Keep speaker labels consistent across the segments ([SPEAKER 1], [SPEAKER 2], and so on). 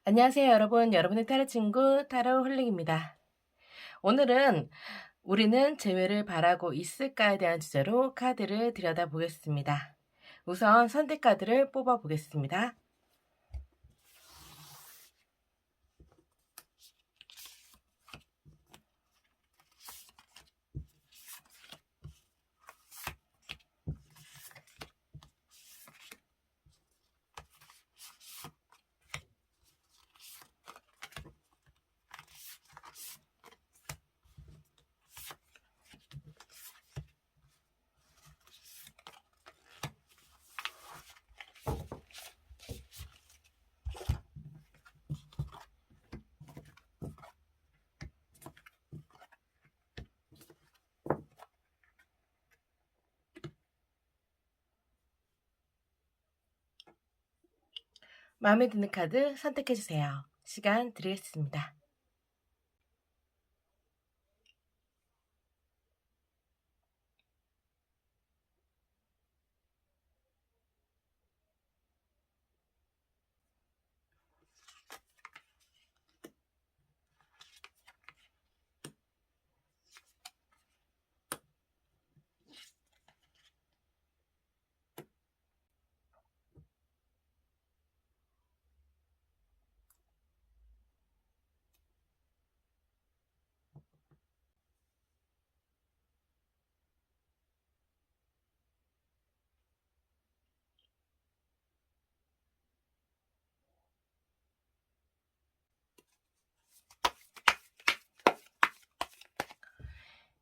[SPEAKER 1] 안녕하세요, 여러분. 여러분의 타로 친구 타로 홀릭입니다. 오늘은 우리는 재회를 바라고 있을까에 대한 주제로 카드를 들여다보겠습니다. 우선 선택 카드를 뽑아 보겠습니다. 마음에 드는 카드 선택해 주세요. 시간 드리겠습니다.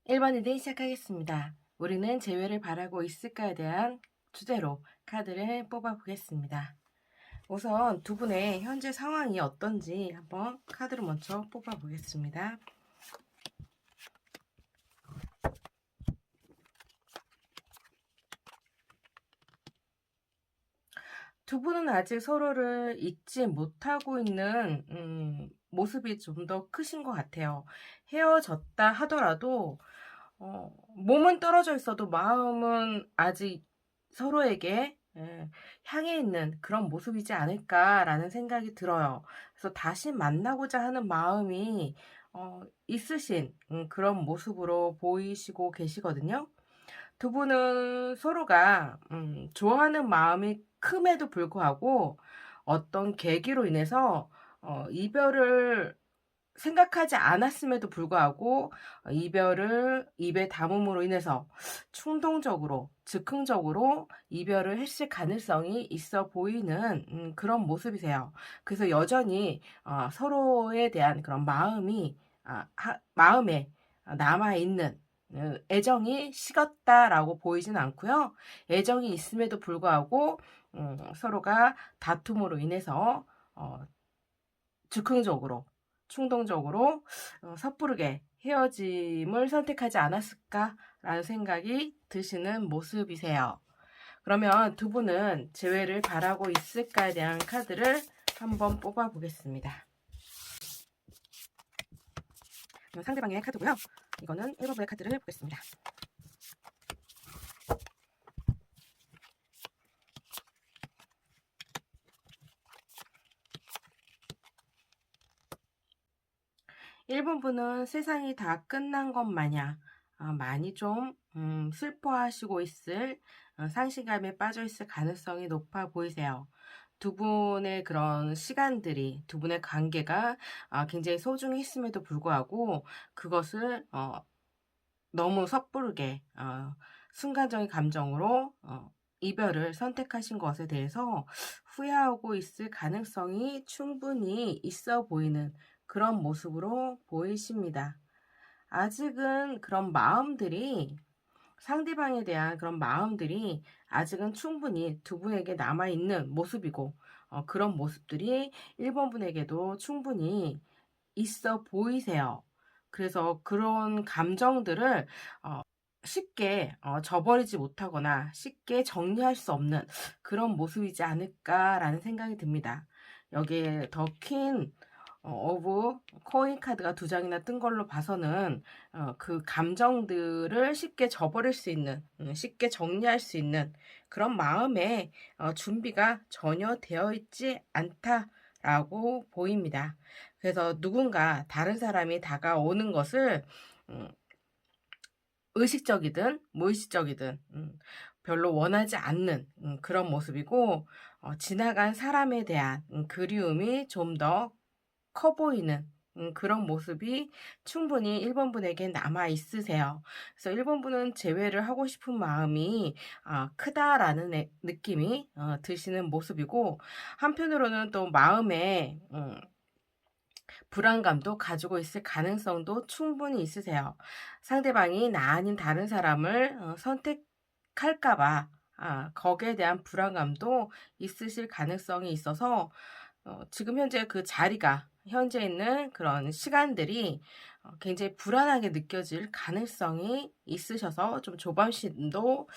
[SPEAKER 1] (1번) 리딩 시작하겠습니다. 우리는 재회를 바라고 있을까에 대한 주제로 카드를 뽑아 보겠습니다. 우선 두 분의 현재 상황이 어떤지 한번 카드를 먼저 뽑아 보겠습니다. 두 분은 아직 서로를 잊지 못하고 있는 모습이 좀 더 크신 것 같아요. 헤어졌다 하더라도 몸은 떨어져 있어도 마음은 아직 서로에게 향해 있는 그런 모습이지 않을까라는 생각이 들어요. 그래서 다시 만나고자 하는 마음이 있으신 그런 모습으로 보이시고 계시거든요. 두 분은 서로가 좋아하는 마음이 큼에도 불구하고 어떤 계기로 인해서 이별을 생각하지 않았음에도 불구하고 이별을 입에 담음으로 인해서 충동적으로 즉흥적으로 이별을 했을 가능성이 있어 보이는 그런 모습이세요. 그래서 여전히 서로에 대한 그런 마음이 마음에 남아있는 애정이 식었다라고 보이진 않고요. 애정이 있음에도 불구하고 서로가 다툼으로 인해서 즉흥적으로 충동적으로 섣부르게 헤어짐을 선택하지 않았을까라는 생각이 드시는 모습이세요. 그러면 두 분은 재회를 바라고 있을까에 대한 카드를 한번 뽑아 보겠습니다. 상대방의 카드고요. 이거는 1번 분의 카드를 보겠습니다. (1번) 분은 세상이 다 끝난 것 마냥 많이 좀 슬퍼하시고 있을 상실감에 빠져 있을 가능성이 높아 보이세요. 두 분의 그런 시간들이, 두 분의 관계가 굉장히 소중했음에도 불구하고 그것을 너무 섣부르게 순간적인 감정으로 이별을 선택하신 것에 대해서 후회하고 있을 가능성이 충분히 있어 보이는 그런 모습으로 보이십니다. 아직은 그런 마음들이, 상대방에 대한 그런 마음들이 아직은 충분히 두 분에게 남아있는 모습이고 그런 모습들이 1번 분에게도 충분히 있어 보이세요. 그래서 그런 감정들을 쉽게 저버리지 못하거나 쉽게 정리할 수 없는 그런 모습이지 않을까라는 생각이 듭니다. 여기에 더 퀸 오브 코인 카드가 두 장이나 뜬 걸로 봐서는 그 감정들을 쉽게 저버릴 수 있는, 쉽게 정리할 수 있는 그런 마음의 준비가 전혀 되어 있지 않다 라고 보입니다. 그래서 누군가 다른 사람이 다가오는 것을 음, 의식적이든 무의식적이든 별로 원하지 않는 그런 모습이고, 지나간 사람에 대한 그리움이 좀 더 커 보이는 그런 모습이 충분히 1번 분에게 남아 있으세요. 그래서 1번 분은 재회를 하고 싶은 마음이 크다라는 느낌이 드시는 모습이고, 한편으로는 또 마음에 불안감도 가지고 있을 가능성도 충분히 있으세요. 상대방이 나 아닌 다른 사람을 선택할까 봐 거기에 대한 불안감도 있으실 가능성이 있어서 지금 현재 그 자리가, 현재 있는 그런 시간들이 굉장히 불안하게 느껴질 가능성이 있으셔서 좀 조바심도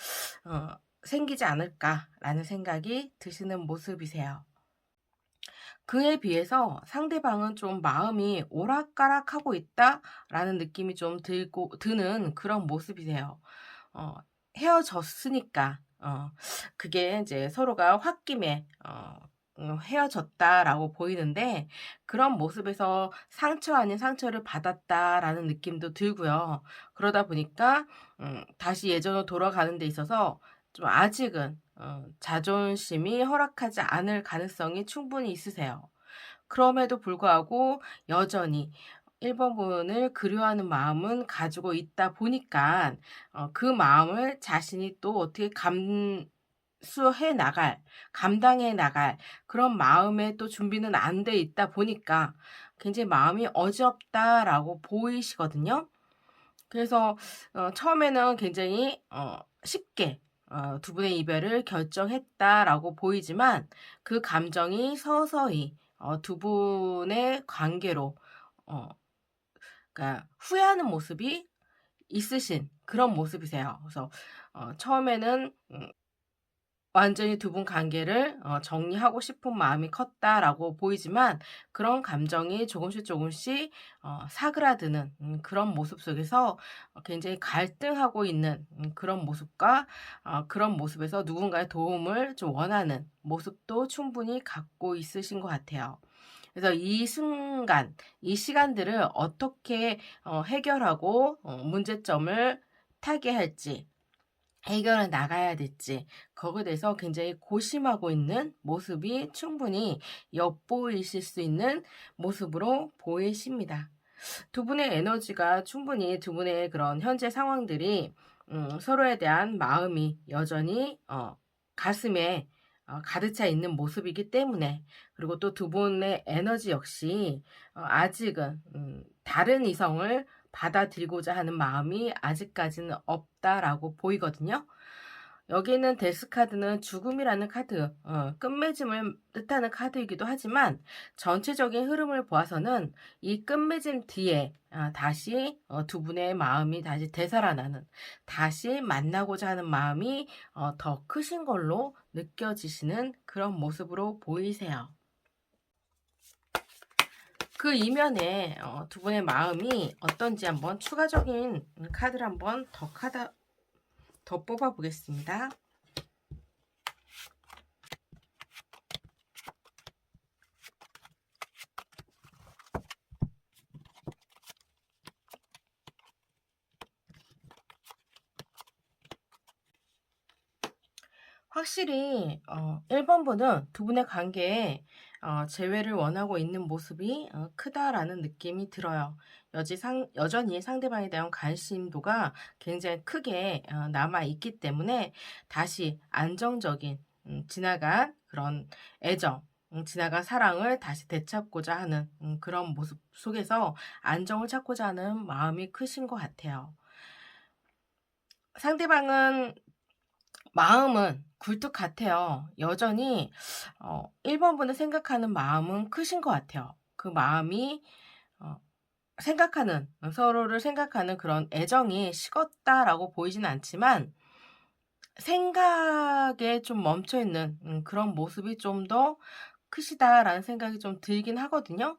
[SPEAKER 1] 생기지 않을까라는 생각이 드시는 모습이세요. 그에 비해서 상대방은 좀 마음이 오락가락하고 있다라는 느낌이 좀 드는 그런 모습이세요. 어, 헤어졌으니까, 그게 이제 서로가 홧김에, 헤어졌다라고 보이는데, 그런 모습에서 상처 아닌 상처를 받았다라는 느낌도 들고요. 그러다 보니까, 다시 예전으로 돌아가는 데 있어서 좀 아직은, 자존심이 허락하지 않을 가능성이 충분히 있으세요. 그럼에도 불구하고 여전히 1번 분을 그리워하는 마음은 가지고 있다 보니까 그 마음을 자신이 또 어떻게 감당해 나갈 그런 마음의 또 준비는 안 돼 있다 보니까 굉장히 마음이 어지럽다라고 보이시거든요. 그래서 처음에는 굉장히 쉽게 두 분의 이별을 결정했다라고 보이지만, 그 감정이 서서히 두 분의 관계로 어 그러니까 후회하는 모습이 있으신 그런 모습이세요. 그래서 처음에는 완전히 두 분 관계를 정리하고 싶은 마음이 컸다라고 보이지만, 그런 감정이 조금씩 사그라드는 그런 모습 속에서 굉장히 갈등하고 있는 그런 모습과, 그런 모습에서 누군가의 도움을 좀 원하는 모습도 충분히 갖고 있으신 것 같아요. 그래서 이 순간, 이 시간들을 어떻게 해결하고 문제점을 타개할지, 해결해 나가야 될지, 거기에 대해서 굉장히 고심하고 있는 모습이 충분히 엿보이실 수 있는 모습으로 보이십니다. 두 분의 에너지가 충분히, 두 분의 그런 현재 상황들이 서로에 대한 마음이 여전히 가슴에 가득 차 있는 모습이기 때문에, 그리고 또 두 분의 에너지 역시 아직은 다른 이성을 받아들이고자 하는 마음이 아직까지는 없다라고 보이거든요. 여기는 데스카드는 죽음이라는 카드, 끝맺음을 뜻하는 카드이기도 하지만, 전체적인 흐름을 보아서는 이 끝맺음 뒤에 다시 두 분의 마음이 다시 되살아나는, 다시 만나고자 하는 마음이 더 크신 걸로 느껴지시는 그런 모습으로 보이세요. 그 이면에 두 분의 마음이 어떤지 한번 추가적인 카드를 한번 더 뽑아 보겠습니다. 확실히 1번 분은 두 분의 관계에 재회를 원하고 있는 모습이 크다라는 느낌이 들어요. 여전히 상대방에 대한 관심도가 굉장히 크게 남아 있기 때문에, 다시 안정적인 지나간 그런 애정, 지나간 사랑을 다시 되찾고자 하는 그런 모습 속에서 안정을 찾고자 하는 마음이 크신 것 같아요. 상대방은 마음은 굴뚝 같아요. 여전히 1번 분을 생각하는 마음은 크신 것 같아요. 그 마음이 어 서로를 생각하는 그런 애정이 식었다라고 보이지는 않지만, 생각에 좀 멈춰 있는 그런 모습이 좀 더 크시다라는 생각이 좀 들긴 하거든요.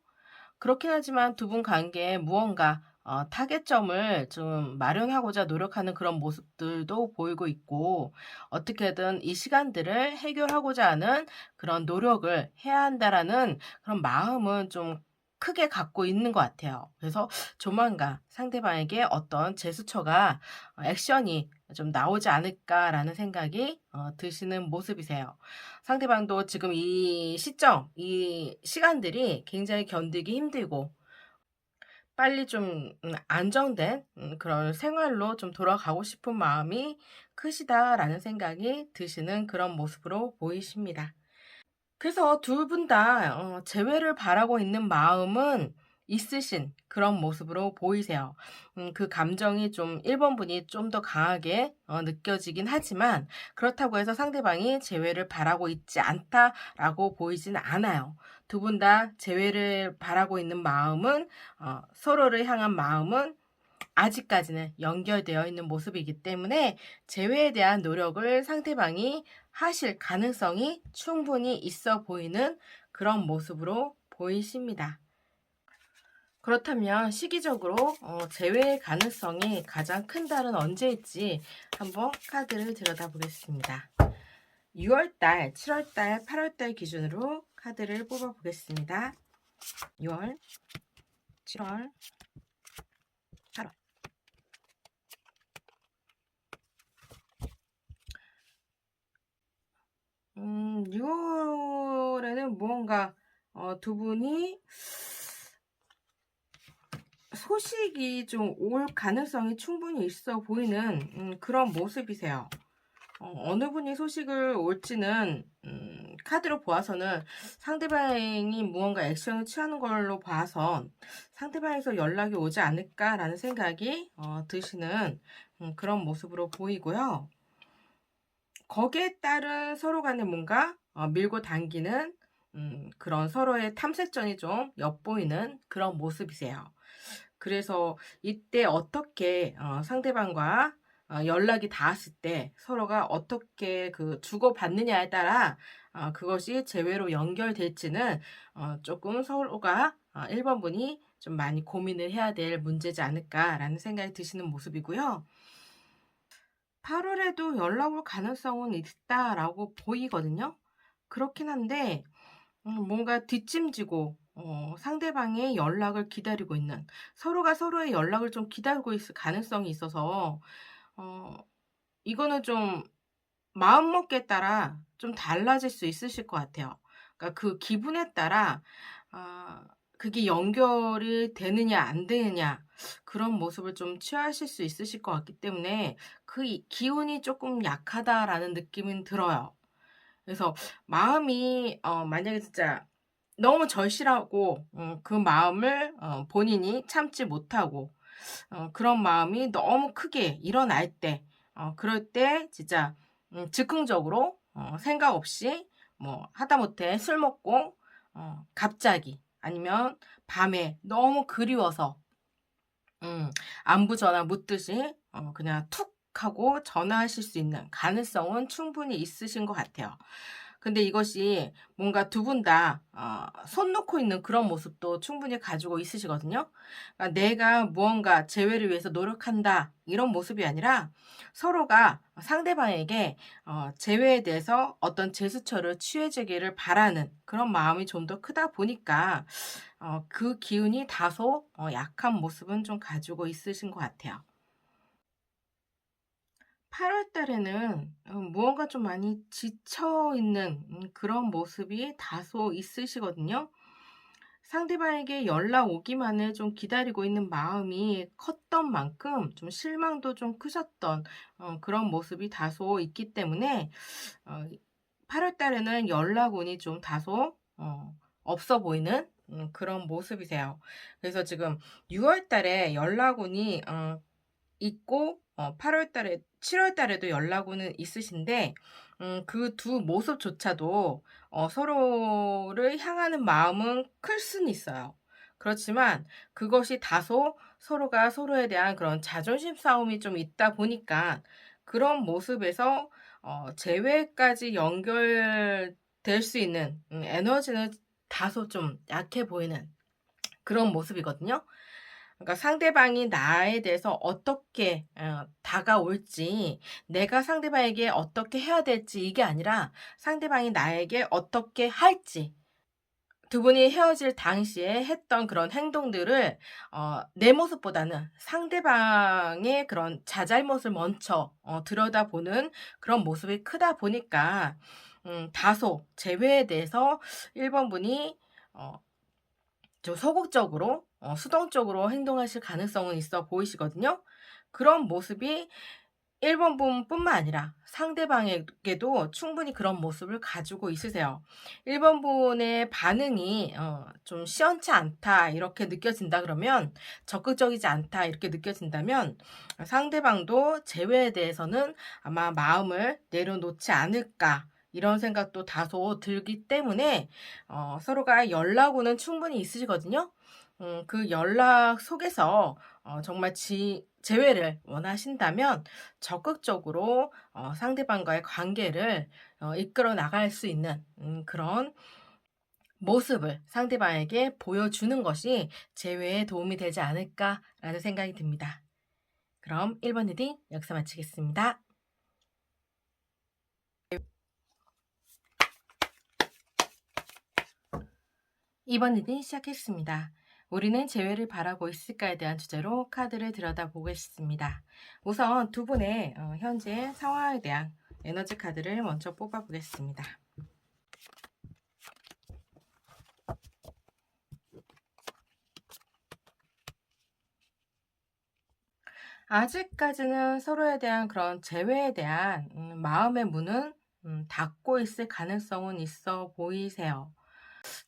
[SPEAKER 1] 그렇긴 하지만 두 분 관계에 무언가 타겟점을 좀 마련하고자 노력하는 그런 모습들도 보이고 있고, 어떻게든 이 시간들을 해결하고자 하는 그런 노력을 해야 한다라는 그런 마음은 좀 크게 갖고 있는 것 같아요. 그래서 조만간 상대방에게 어떤 제스처가 액션이 좀 나오지 않을까라는 생각이 드시는 모습이세요. 상대방도 지금 이 시점, 이 시간들이 굉장히 견디기 힘들고 빨리 좀 안정된 그런 생활로 좀 돌아가고 싶은 마음이 크시다라는 생각이 드시는 그런 모습으로 보이십니다. 그래서 두 분 다 재회를 바라고 있는 마음은 있으신 그런 모습으로 보이세요. 그 감정이 좀 1 번분이 좀 더 강하게 느껴지긴 하지만 그렇다고 해서 상대방이 재회를 바라고 있지 않다라고 보이진 않아요. 두 분 다 재회를 바라고 있는 마음은 서로를 향한 마음은 아직까지는 연결되어 있는 모습이기 때문에 재회에 대한 노력을 상대방이 하실 가능성이 충분히 있어 보이는 그런 모습으로 보이십니다. 그렇다면 시기적으로 재회의 가능성이 가장 큰 달은 언제일지 한번 카드를 들여다보겠습니다. 6월달, 7월달, 8월달 기준으로 카드를 뽑아보겠습니다. 6월, 7월, 8월. 6월에는 무언가 두 분이 소식이 좀 올 가능성이 충분히 있어 보이는 그런 모습이세요. 어느 분이 소식을 올지는 카드로 보아서는 상대방이 무언가 액션을 취하는 걸로 봐선 상대방에서 연락이 오지 않을까라는 생각이 드시는 그런 모습으로 보이고요. 거기에 따른 서로 간에 뭔가 밀고 당기는 그런 서로의 탐색전이 좀 엿보이는 그런 모습이세요. 그래서 이때 어떻게 상대방과 연락이 닿았을 때 서로가 어떻게 그 주고받느냐에 따라 그것이 재회로 연결될지는 조금 서로가 1번 분이 좀 많이 고민을 해야 될 문제지 않을까라는 생각이 드시는 모습이고요. 8월에도 연락 올 가능성은 있다라고 보이거든요. 그렇긴 한데 뭔가 뒷짐지고 상대방의 연락을 기다리고 있는 서로가 서로의 연락을 좀 기다리고 있을 가능성이 있어서 어 이거는 좀 마음먹기에 따라 좀 달라질 수 있으실 것 같아요. 그러니까 그 기분에 따라 아 그게 연결이 되느냐 안 되느냐 그런 모습을 좀 취하실 수 있으실 것 같기 때문에 그 기운이 조금 약하다라는 느낌은 들어요. 그래서 마음이 만약에 진짜 너무 절실하고 그 마음을 본인이 참지 못하고 그런 마음이 너무 크게 일어날 때 그럴 때 진짜 즉흥적으로 생각 없이 뭐 하다못해 술 먹고 갑자기 아니면 밤에 너무 그리워서 안부 전화 묻듯이 그냥 툭 하고 전화하실 수 있는 가능성은 충분히 있으신 것 같아요. 근데 이것이 뭔가 두 분 다 손 놓고 있는 그런 모습도 충분히 가지고 있으시거든요. 그러니까 '내가 무언가 재회를 위해서 노력한다.' 이런 모습이 아니라 서로가 상대방에게 재회에 대해서 어떤 제스처를 취해 주기를 바라는 그런 마음이 좀 더 크다 보니까 그 기운이 다소 약한 모습은 좀 가지고 있으신 것 같아요. 8월 달에는 무언가 좀 많이 지쳐 있는 그런 모습이 다소 있으시거든요. 상대방에게 연락 오기만을 좀 기다리고 있는 마음이 컸던 만큼 좀 실망도 좀 크셨던 그런 모습이 다소 있기 때문에 8월 달에는 연락운이 좀 다소 없어 보이는 그런 모습이세요. 그래서 지금 6월 달에 연락운이 있고 8월 달에 7월 달에도 연락운은 있으신데 그 두 모습조차도 서로를 향하는 마음은 클 수는 있어요. 그렇지만 그것이 다소 서로가 서로에 대한 그런 자존심 싸움이 좀 있다 보니까 그런 모습에서 재회까지 연결될 수 있는 에너지는 다소 좀 약해 보이는 그런 모습이거든요. 그러니까 상대방이 나에 대해서 어떻게 다가올지, 내가 상대방에게 어떻게 해야 될지 이게 아니라 상대방이 나에게 어떻게 할지, 두 분이 헤어질 당시에 했던 그런 행동들을 내 모습보다는 상대방의 그런 자잘못을 먼저 들여다보는 그런 모습이 크다 보니까 다소 재회에 대해서 1번 분이 어 좀 소극적으로 수동적으로 행동하실 가능성은 있어 보이시거든요. 그런 모습이 1번 분뿐만 아니라 상대방에게도 충분히 그런 모습을 가지고 있으세요. 1번 분의 반응이 좀 '시원치 않다.' 이렇게 느껴진다 그러면, '적극적이지 않다.' 이렇게 느껴진다면 상대방도 재회에 대해서는 아마 '마음을 내려놓지 않을까.' 이런 생각도 다소 들기 때문에 서로가 연락오는 충분히 있으시거든요. 그 연락 속에서 정말 재회를 원하신다면 적극적으로 상대방과의 관계를 이끌어 나갈 수 있는 그런 모습을 상대방에게 보여주는 것이 재회에 도움이 되지 않을까라는 생각이 듭니다. 그럼 1번 리딩 여기서 마치겠습니다. 2번 리딩 시작했습니다. 우리는 재회를 바라고 있을까에 대한 주제로 카드를 들여다보겠습니다. 우선 두 분의 현재 상황에 대한 에너지 카드를 먼저 뽑아보겠습니다. 아직까지는 서로에 대한 그런 재회에 대한 마음의 문은 닫고 있을 가능성은 있어 보이세요.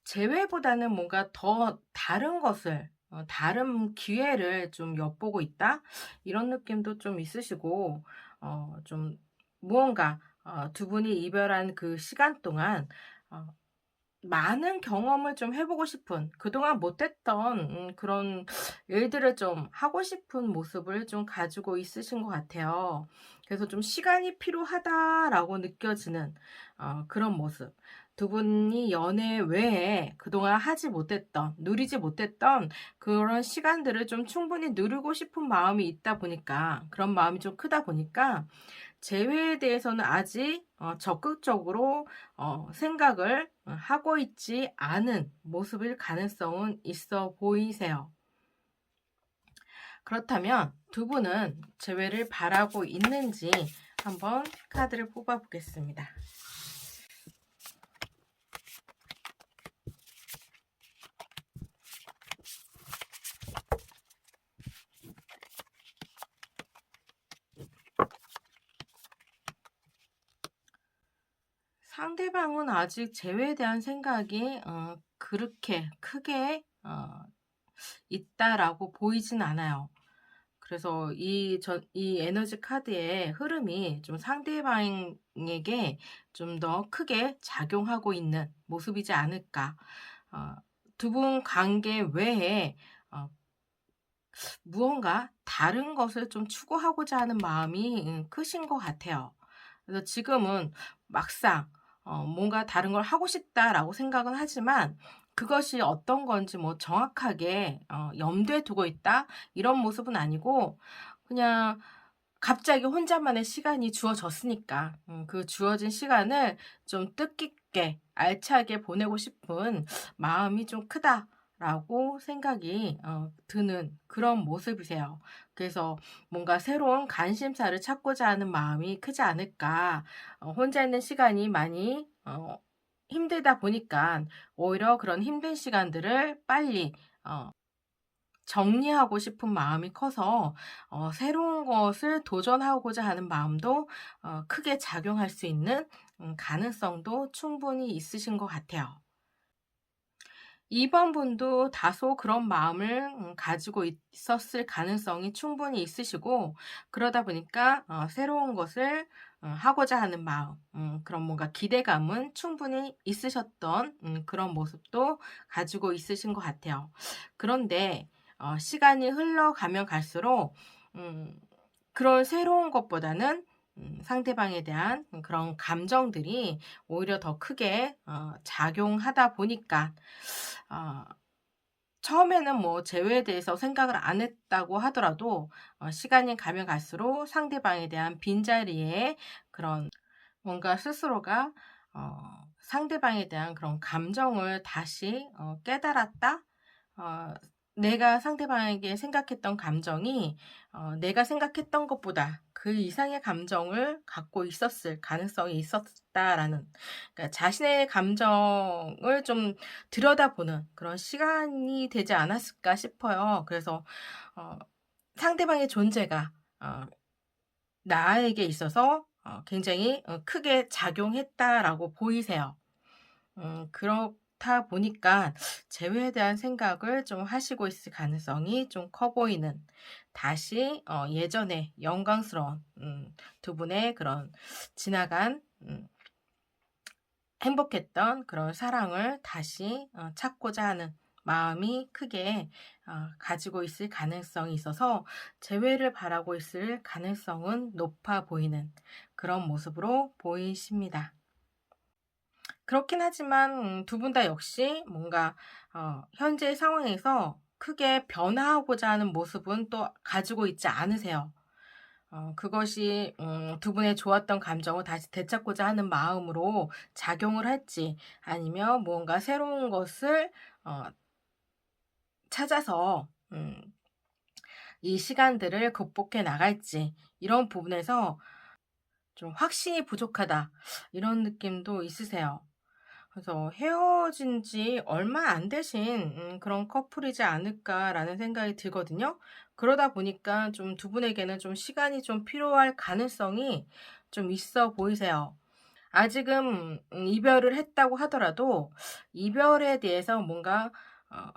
[SPEAKER 1] 재회보다는 뭔가 더 다른 것을, 다른 기회를 좀 엿보고 있다? 이런 느낌도 좀 있으시고, 좀 무언가, 두 분이 이별한 그 시간 동안, 어, 많은 경험을 좀 해보고 싶은, 그동안 못했던 그런 일들을 좀 하고 싶은 모습을 좀 가지고 있으신 것 같아요. 그래서 좀 시간이 필요하다라고 느껴지는 그런 모습. 두 분이 연애 외에 그동안 하지 못했던, 누리지 못했던 그런 시간들을 좀 충분히 누리고 싶은 마음이 있다 보니까, 그런 마음이 좀 크다 보니까, 재회에 대해서는 아직 적극적으로 생각을 하고 있지 않은 모습일 가능성은 있어 보이세요. 그렇다면 두 분은 재회를 바라고 있는지 한번 카드를 뽑아 보겠습니다. 상대방은 아직 재회에 대한 생각이 그렇게 크게 있다라고 보이진 않아요. 그래서 이 에너지 카드의 흐름이 좀 상대방에게 좀 더 크게 작용하고 있는 모습이지 않을까. 어, 두 분 관계 외에 어, 무언가 다른 것을 좀 추구하고자 하는 마음이 크신 것 같아요. 그래서 지금은 막상 뭔가 다른 걸 하고 싶다라고 생각은 하지만 그것이 어떤 건지 뭐 정확하게 염두에 두고 있다 이런 모습은 아니고, 그냥 갑자기 혼자만의 시간이 주어졌으니까 그 주어진 시간을 좀 뜻깊게 알차게 보내고 싶은 마음이 좀 크다라고 생각이 드는 그런 모습이세요. 그래서 뭔가 새로운 관심사를 찾고자 하는 마음이 크지 않을까. 혼자 있는 시간이 많이 힘들다 보니까 오히려 그런 힘든 시간들을 빨리 정리하고 싶은 마음이 커서 새로운 것을 도전하고자 하는 마음도 크게 작용할 수 있는 가능성도 충분히 있으신 것 같아요. 2번 분도 다소 그런 마음을 가지고 있었을 가능성이 충분히 있으시고, 그러다 보니까 새로운 것을 하고자 하는 마음, 그런 뭔가 기대감은 충분히 있으셨던 그런 모습도 가지고 있으신 것 같아요. 그런데 시간이 흘러가면 갈수록 그런 새로운 것보다는 상대방에 대한 그런 감정들이 오히려 더 크게 작용하다 보니까 어 처음에는 뭐 재회에 대해서 생각을 안 했다고 하더라도 시간이 가면 갈수록 상대방에 대한 빈자리에 그런 뭔가 스스로가 상대방에 대한 그런 감정을 다시 깨달았다. 어, 내가 상대방에게 생각했던 감정이 내가 생각했던 것보다 그 이상의 감정을 갖고 있었을 가능성이 있었다라는, 그러니까 자신의 감정을 좀 들여다보는 그런 시간이 되지 않았을까 싶어요. 그래서 어, 상대방의 존재가 어, 나에게 있어서 굉장히 크게 작용했다라고 보이세요. 그렇다 보니까 재회에 대한 생각을 좀 하시고 있을 가능성이 좀 커 보이는, 다시 예전에 영광스러운 두 분의 그런 지나간 행복했던 그런 사랑을 다시 찾고자 하는 마음이 크게 가지고 있을 가능성이 있어서 재회를 바라고 있을 가능성은 높아 보이는 그런 모습으로 보이십니다. 그렇긴 하지만 두 분 다 역시 뭔가 현재 상황에서 크게 변화하고자 하는 모습은 또 가지고 있지 않으세요. 그것이 두 분의 좋았던 감정을 다시 되찾고자 하는 마음으로 작용을 할지, 아니면 무언가 새로운 것을 어 찾아서 이 시간들을 극복해 나갈지, 이런 부분에서 좀 '확신이 부족하다.' 이런 느낌도 있으세요. 그래서 '헤어진 지 얼마 안 되신 그런 커플이지 않을까.'라는 생각이 들거든요. 그러다 보니까 좀 두 분에게는 좀 시간이 좀 필요할 가능성이 좀 있어 보이세요. 아직은 이별을 했다고 하더라도 이별에 대해서 뭔가 어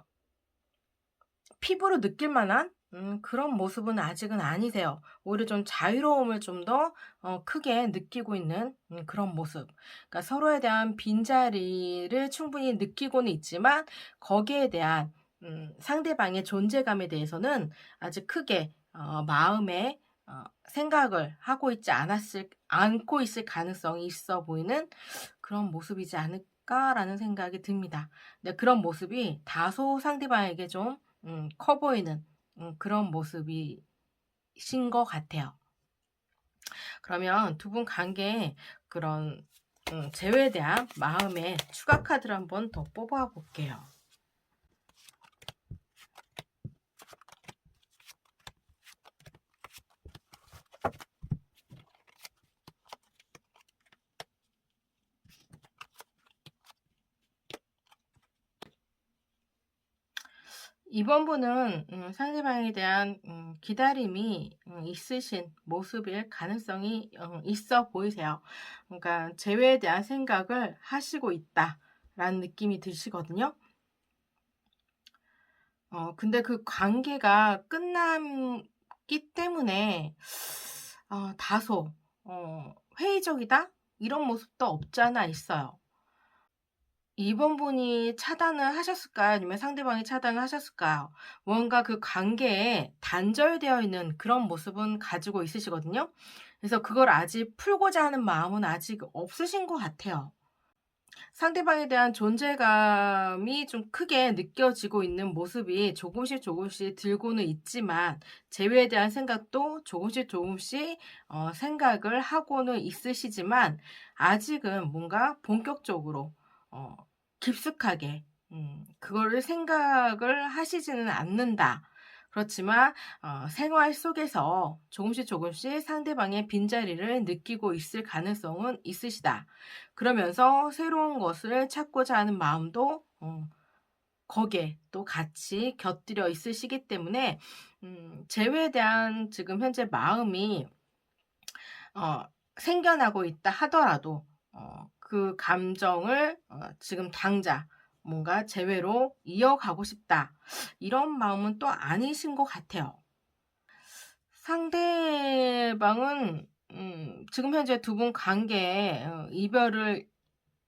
[SPEAKER 1] 피부로 느낄 만한 그런 모습은 아직은 아니세요. 오히려 좀 자유로움을 좀 더 크게 느끼고 있는 그런 모습. 그러니까 서로에 대한 빈자리를 충분히 느끼고는 있지만 거기에 대한 상대방의 존재감에 대해서는 아직 크게 마음에 생각을 하고 있지 않았을 않고 있을 가능성이 있어 보이는 그런 모습이지 않을까라는 생각이 듭니다. 근데 그런 모습이 다소 상대방에게 좀 커 보이는 그런 모습이신 것 같아요. 그러면 두 분 관계에 그런 재회에 대한 마음의 추가 카드를 한번 더 뽑아 볼게요. 이번 분은 상대방에 대한 기다림이 있으신 모습일 가능성이 있어 보이세요. 그러니까 재회에 대한 생각을 하시고 있다라는 느낌이 드시거든요. 근데 그 관계가 끝났기 때문에 다소 회의적이다? 이런 모습도 없지 않아 있어요. 이번 분이 차단을 하셨을까요? 아니면 상대방이 차단을 하셨을까요? 뭔가 그 관계에 단절되어 있는 그런 모습은 가지고 있으시거든요. 그래서 그걸 아직 풀고자 하는 마음은 아직 없으신 것 같아요. 상대방에 대한 존재감이 좀 크게 느껴지고 있는 모습이 조금씩 조금씩 들고는 있지만, 재회에 대한 생각도 조금씩 조금씩 생각을 하고는 있으시지만, 아직은 뭔가 본격적으로 어 깊숙하게 그거를 생각을 하시지는 않는다. 그렇지만 생활 속에서 조금씩 조금씩 상대방의 빈자리를 느끼고 있을 가능성은 있으시다. 그러면서 새로운 것을 찾고자 하는 마음도 거기에 또 같이 곁들여 있으시기 때문에 재회에 대한 지금 현재 마음이 어 생겨나고 있다 하더라도 그 감정을 지금 당장 뭔가 재회로 이어가고 싶다, 이런 마음은 또 아니신 것 같아요. 상대방은 지금 현재 두 분 관계에 이별을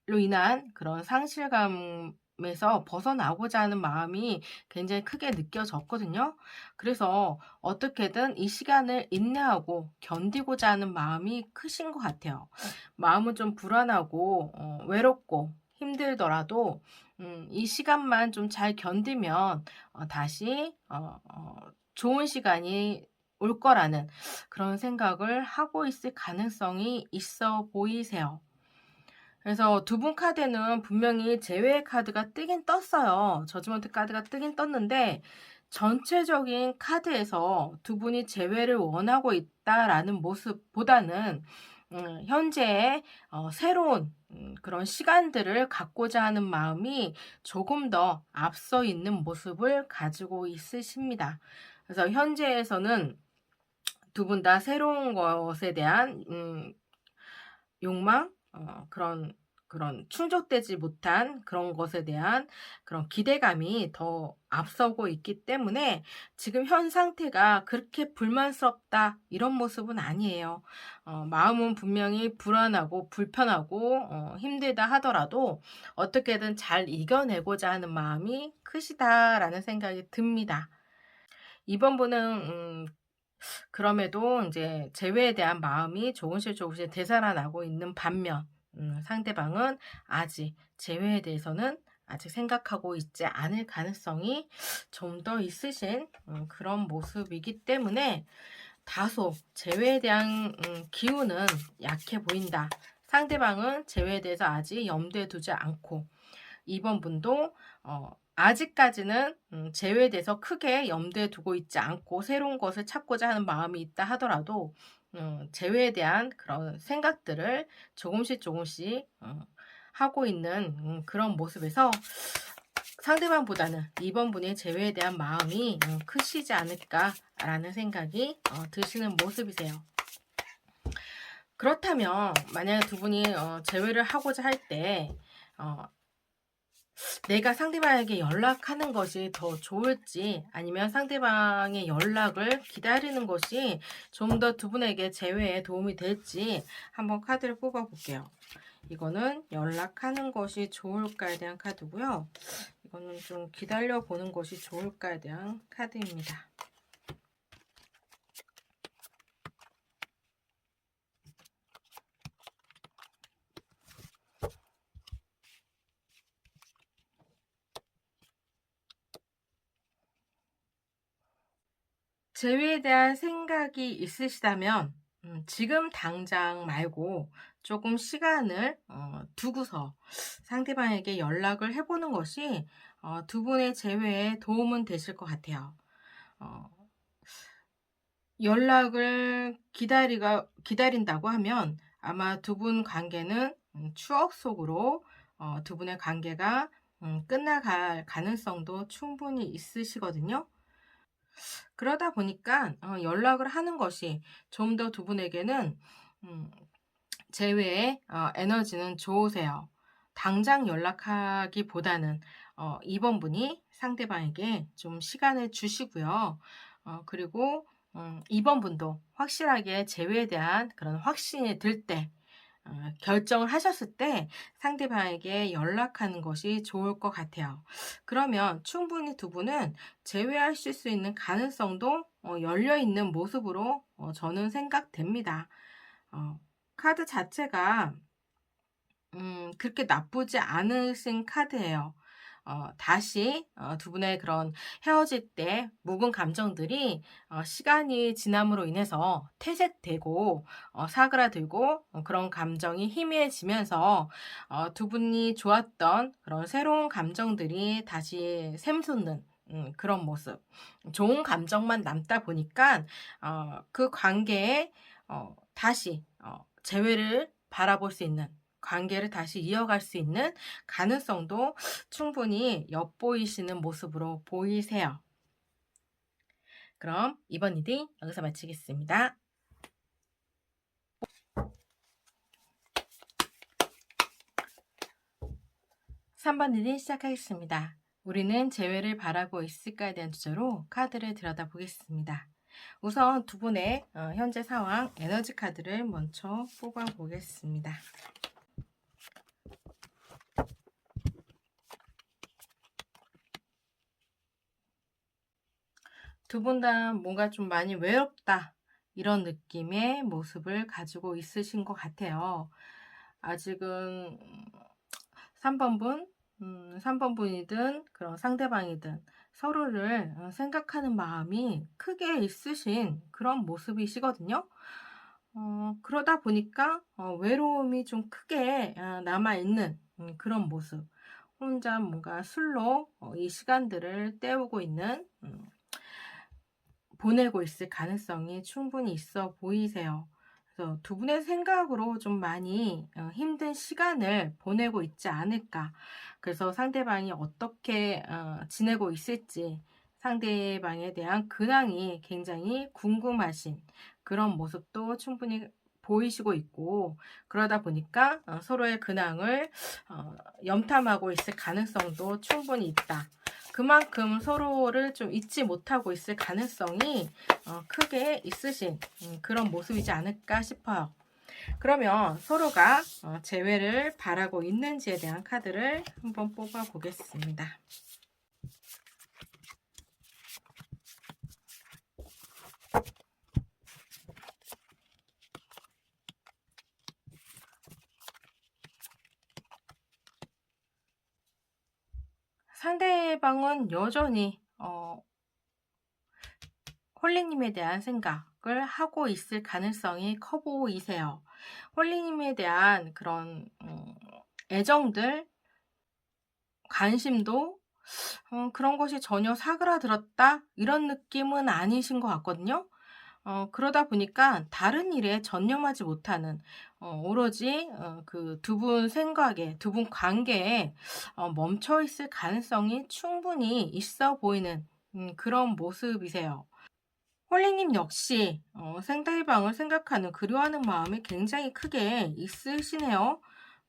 [SPEAKER 1] 로 인한 그런 상실감에서 벗어나고자 하는 마음이 굉장히 크게 느껴졌거든요. 그래서 어떻게든 이 시간을 인내하고 견디고자 하는 마음이 크신 것 같아요. 마음은 좀 불안하고 외롭고 힘들더라도 이 시간만 좀 잘 견디면 다시 좋은 시간이 올 거라는 그런 생각을 하고 있을 가능성이 있어 보이세요. 그래서 두 분 카드는 분명히 제외 카드가 뜨긴 떴어요. 저지먼트 카드가 뜨긴 떴는데 전체적인 카드에서 두 분이 재회를 원하고 있다라는 모습보다는 현재의 새로운 그런 시간들을 갖고자 하는 마음이 조금 더 앞서 있는 모습을 가지고 있으십니다. 그래서 현재에서는 두 분 다 새로운 것에 대한 욕망, 그런 충족되지 못한 그런 것에 대한 그런 기대감이 더 앞서고 있기 때문에 지금 현 상태가 그렇게 불만스럽다 이런 모습은 아니에요. 마음은 분명히 불안하고 불편하고 힘들다 하더라도 어떻게든 잘 이겨내고자 하는 마음이 크시다라는 생각이 듭니다. 이번 분은 그럼에도 이제 재회에 대한 마음이 조금씩 되살아나고 있는 반면 상대방은 아직 재회에 대해서는 아직 생각하고 있지 않을 가능성이 좀 더 있으신 그런 모습이기 때문에 다소 재회에 대한 기운은 약해 보인다. 상대방은 재회에 대해서 아직 염두에 두지 않고 이번 분도 아직까지는 재회에 대해서 크게 염두에 두고 있지 않고 새로운 것을 찾고자 하는 마음이 있다 하더라도 재회에 대한 그런 생각들을 조금씩 하고 있는 그런 모습에서 상대방보다는 이번 분의 재회에 대한 마음이 크시지 않을까라는 생각이 드시는 모습이세요. 그렇다면 만약에 두 분이 재회를 하고자 할때 내가 상대방에게 연락하는 것이 더 좋을지 아니면 상대방의 연락을 기다리는 것이 좀 더 두 분에게 재회에 도움이 될지 한번 카드를 뽑아 볼게요. 이거는 연락하는 것이 좋을까에 대한 카드고요. 이거는 좀 기다려 보는 것이 좋을까에 대한 카드입니다. 재회에 대한 생각이 있으시다면 지금 당장 말고 조금 시간을 두고서 상대방에게 연락을 해보는 것이 두 분의 재회에 도움은 되실 것 같아요. 어, 연락을 기다린다고 하면 아마 두 분 관계는 추억 속으로 두 분의 관계가 끝나갈 가능성도 충분히 있으시거든요. 그러다 보니까 연락을 하는 것이 좀 더 두 분에게는 음, 제외의 에너지는 좋으세요. 당장 연락하기보다는 이번 분이 상대방에게 좀 시간을 주시고요. 그리고 이번 분도 확실하게 재회에 대한 그런 확신이 들때 결정을 하셨을 때 상대방에게 연락하는 것이 좋을 것 같아요. 그러면 충분히 두 분은 재회하실 수 있는 가능성도 열려 있는 모습으로 저는 생각됩니다. 어, 카드 자체가 그렇게 나쁘지 않으신 카드예요. 다시 두 분의 그런 헤어질 때 묵은 감정들이 시간이 지남으로 인해서 퇴색되고 사그라들고 그런 감정이 희미해지면서 두 분이 좋았던 그런 새로운 감정들이 다시 샘솟는 그런 모습. 좋은 감정만 남다 보니까 그 관계에 다시 재회를 바라볼 수 있는 관계를 다시 이어갈 수 있는 가능성도 충분히 엿보이시는 모습으로 보이세요. 그럼 이번 리딩 여기서 마치겠습니다. 3번 리딩 시작하겠습니다. 우리는 재회를 바라고 있을까에 대한 주제로 카드를 들여다보겠습니다. 우선 두 분의 현재 상황 에너지 카드를 먼저 뽑아보겠습니다. 두 분 다 뭔가 좀 많이 외롭다 이런 느낌의 모습을 가지고 있으신 것 같아요. 아직은 3번 분 3번 분이든 그런 상대방이든 서로를 생각하는 마음이 크게 있으신 그런 모습이시거든요. 그러다 보니까 외로움이 좀 크게 남아있는 그런 모습. 혼자 뭔가 술로 이 시간들을 때우고 있는, 보내고 있을 가능성이 충분히 있어 보이세요. 그래서 두 분의 생각으로 좀 많이 힘든 시간을 보내고 있지 않을까. 그래서 상대방이 어떻게 지내고 있을지, 상대방에 대한 근황이 굉장히 궁금하신 그런 모습도 충분히 보이시고 있고, 그러다 보니까 서로의 근황을 염탐하고 있을 가능성도 충분히 있다. 그만큼 서로를 좀 잊지 못하고 있을 가능성이 크게 있으신 그런 모습이지 않을까 싶어요. 그러면 서로가 재회를 바라고 있는지에 대한 카드를 한번 뽑아 보겠습니다. 상대방은 여전히 홀리님에 대한 생각을 하고 있을 가능성이 커 보이세요. 홀리님에 대한 그런 애정들, 관심도 그런 것이 전혀 사그라들었다 이런 느낌은 아니신 것 같거든요. 그러다 보니까 다른 일에 전념하지 못하는, 오로지 그 두 분 생각에, 두 분 관계에 멈춰 있을 가능성이 충분히 있어 보이는 그런 모습이세요. 홀리님 역시 상대방을 생각하는, 그리워하는 마음이 굉장히 크게 있으시네요.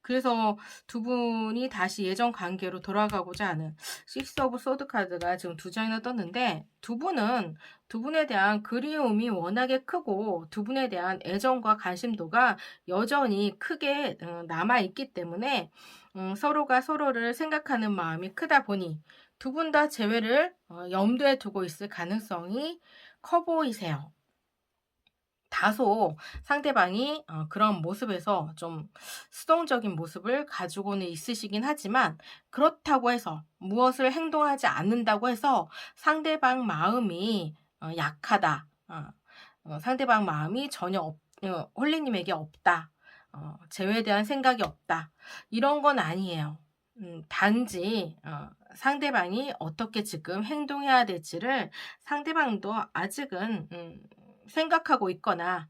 [SPEAKER 1] 그래서 두 분이 다시 예전 관계로 돌아가고자 하는 식스 오브 소드 카드가 지금 두 장이나 떴는데, 두 분에 대한 그리움이 워낙에 크고 두 분에 대한 애정과 관심도가 여전히 크게 남아있기 때문에 서로가 서로를 생각하는 마음이 크다 보니 두 분 다 재회를 염두에 두고 있을 가능성이 커 보이세요. 다소 상대방이 그런 모습에서 좀 수동적인 모습을 가지고는 있으시긴 하지만, 그렇다고 해서 무엇을 행동하지 않는다고 해서 상대방 마음이 약하다, 상대방 마음이 전혀 홀리님에게 없다, 재회에 대한 생각이 없다, 이런 건 아니에요. 단지 상대방이 어떻게 지금 행동해야 될지를 상대방도 아직은 생각하고 있거나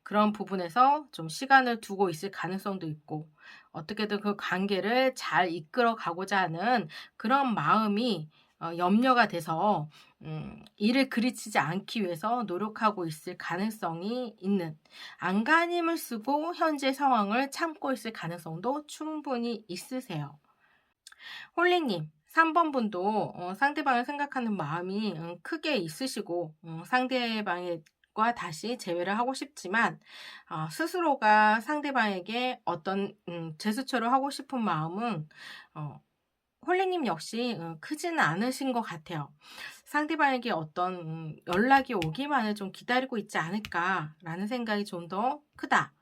[SPEAKER 1] 그런 부분에서 좀 시간을 두고 있을 가능성도 있고, 어떻게든 그 관계를 잘 이끌어 가고자 하는 그런 마음이 염려가 돼서 이를 그르치지 않기 위해서 노력하고 있을 가능성이 있는, 안간힘을 쓰고 현재 상황을 참고 있을 가능성도 충분히 있으세요. 홀리님, 3번 분도 상대방을 생각하는 마음이 크게 있으시고, 상대방과 다시 재회를 하고 싶지만 스스로가 상대방에게 어떤 제스처를 하고 싶은 마음은 홀리님 역시 크지는 않으신 것 같아요. 상대방에게 어떤 연락이 오기만을 좀 기다리고 있지 않을까라는 생각이 좀 더 크다.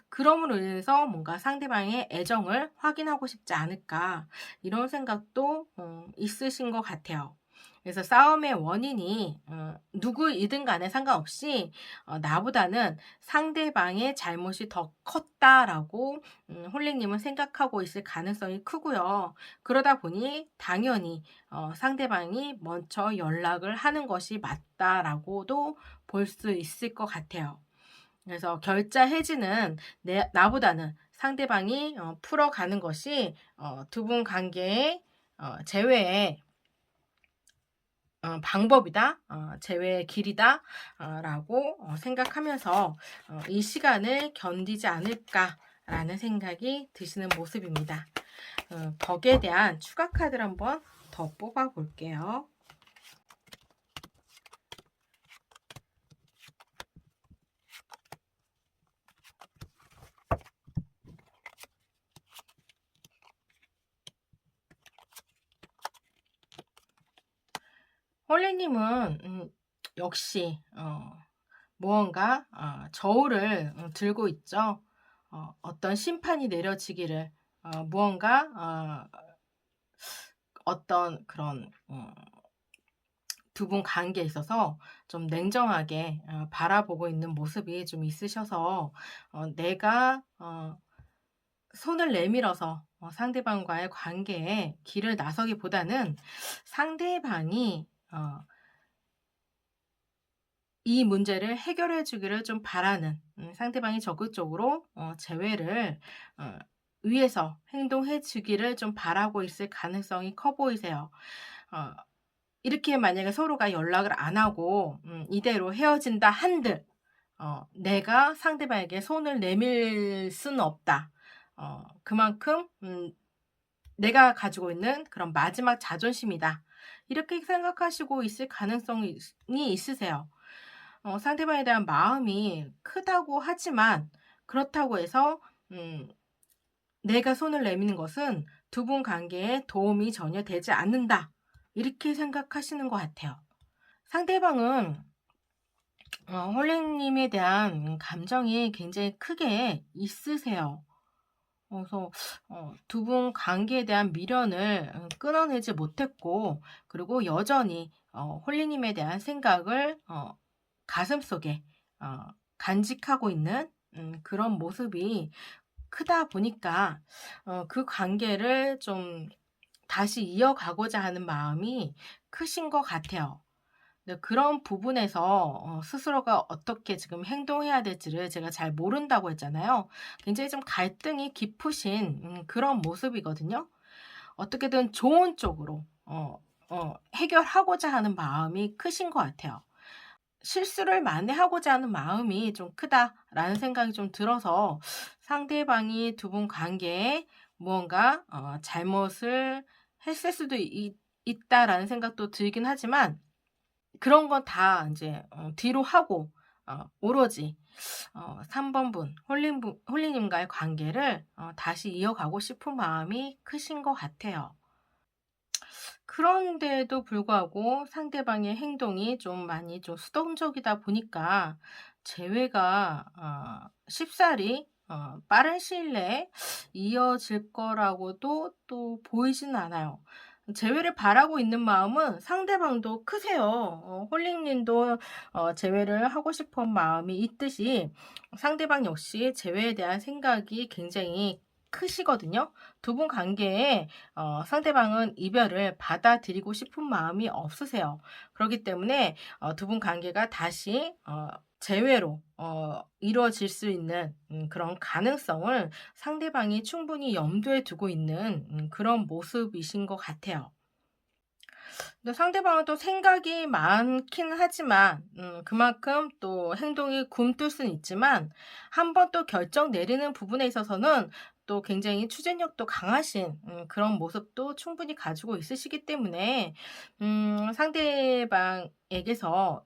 [SPEAKER 1] 그럼으로 인해서 뭔가 상대방의 애정을 확인하고 싶지 않을까, 이런 생각도 있으신 것 같아요. 그래서 싸움의 원인이 누구이든 간에 상관없이 나보다는 상대방의 잘못이 더 컸다라고 홀리님은 생각하고 있을 가능성이 크고요. 그러다 보니 당연히 상대방이 먼저 연락을 하는 것이 맞다라고도 볼 수 있을 것 같아요. 그래서 결자 해지는 나보다는 상대방이 풀어가는 것이 두 분 관계의 재회의 방법이다, 재회의 길이다 라고 생각하면서 이 시간을 견디지 않을까라는 생각이 드시는 모습입니다. 덕에 대한 추가 카드를 한번 더 뽑아 볼게요. 홀리님은 역시 무언가 저울을 들고 있죠. 어떤 심판이 내려지기를, 무언가 어떤 그런 두 분 관계에 있어서 좀 냉정하게 바라보고 있는 모습이 좀 있으셔서 내가 손을 내밀어서 상대방과의 관계에 길을 나서기보다는 상대방이 이 문제를 해결해 주기를 좀 바라는, 상대방이 적극적으로 재회를 위해서 행동해 주기를 좀 바라고 있을 가능성이 커 보이세요. 어 이렇게 만약에 서로가 연락을 안 하고 이대로 헤어진다 한들 내가 상대방에게 손을 내밀 수는 없다. 그만큼 내가 가지고 있는 그런 마지막 자존심이다. 이렇게 생각하시고 있을 가능성이 있으세요. 상대방에 대한 마음이 크다고 하지만 그렇다고 해서 음 내가 손을 내미는 것은 두 분 관계에 도움이 전혀 되지 않는다. 이렇게 생각하시는 것 같아요. 상대방은 홀리님에 대한 감정이 굉장히 크게 있으세요. 그래서 두 분 관계에 대한 미련을 끊어내지 못했고, 그리고 여전히 홀리님에 대한 생각을 가슴속에 간직하고 있는 그런 모습이 크다 보니까 그 관계를 좀 다시 이어가고자 하는 마음이 크신 것 같아요. 네, 그런 부분에서 스스로가 어떻게 지금 행동해야 될지를 제가 잘 모른다고 했잖아요. 굉장히 좀 갈등이 깊으신 그런 모습이거든요. 어떻게든 좋은 쪽으로 해결하고자 하는 마음이 크신 것 같아요. 실수를 만회하고자 하는 마음이 좀 크다라는 생각이 좀 들어서 상대방이 두 분 관계에 무언가 잘못을 했을 수도 있다라는 생각도 들긴 하지만 그런 건 다 인제 뒤로 하고 오로지 3 번분 홀리님과의 관계를 다시 이어가고 싶은 마음이 크신 것 같아요. 그런데도 불구하고 상대방의 행동이 좀 많이 좀 수동적이다 보니까 재회가 쉽사리 빠른 시일 내에 이어질 거라고도 또 보이지는 않아요. 재회를 바라고 있는 마음은 상대방도 크세요. 홀링님도 재회를 하고 싶은 마음이 있듯이 상대방 역시 재회에 대한 생각이 굉장히 크시거든요. 두 분 관계에 상대방은 이별을 받아들이고 싶은 마음이 없으세요. 그렇기 때문에 두 분 관계가 다시 재회로 이루어질 수 있는 그런 가능성을 상대방이 충분히 염두에 두고 있는 그런 모습이신 것 같아요. 근데 상대방은 또 생각이 많긴 하지만 그만큼 또 행동이 굼뜰 수는 있지만 한 번 또 결정 내리는 부분에 있어서는 또 굉장히 추진력도 강하신 그런 모습도 충분히 가지고 있으시기 때문에 상대방에게서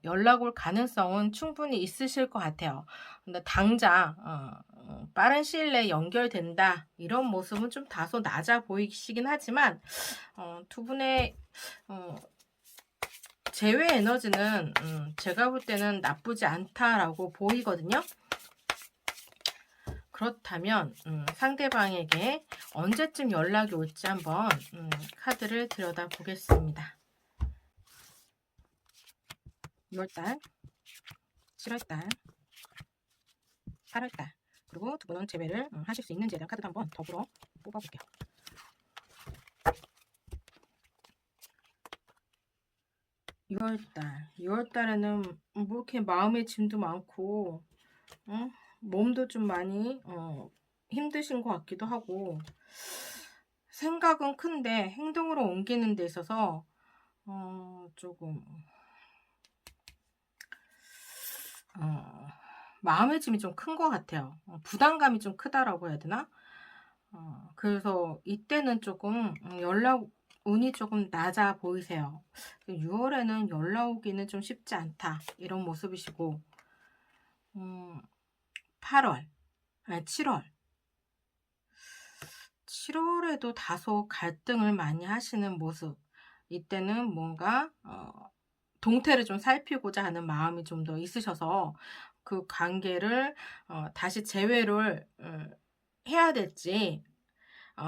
[SPEAKER 1] 연락 올 가능성은 충분히 있으실 것 같아요. 근데 당장 빠른 시일 내에 연결된다 이런 모습은 좀 다소 낮아 보이시긴 하지만 두 분의 재회 에너지는 제가 볼 때는 나쁘지 않다라고 보이거든요. 그렇다면 상대방에게 언제쯤 연락이 올지 한번 카드를 들여다 보겠습니다. 6월달, 7월달, 8월달, 그리고 두 분은 재회를 하실 수 있는지에 대한 카드도 한번 더불어 뽑아볼게요. 6월달에는 뭐 이렇게 마음의 짐도 많고 몸도 좀 많이 힘드신 것 같기도 하고 생각은 큰데 행동으로 옮기는 데 있어서 조금 마음의 짐이 좀 큰 것 같아요. 부담감이 좀 크다라고 해야 되나? 그래서 이때는 조금 연락 운이 조금 낮아 보이세요. 6월에는 연락 오기는 좀 쉽지 않다 이런 모습이시고 8월, 아니 7월에도 다소 갈등을 많이 하시는 모습. 이때는 뭔가 동태를 좀 살피고자 하는 마음이 좀 더 있으셔서 그 관계를 다시 재회를 해야 될지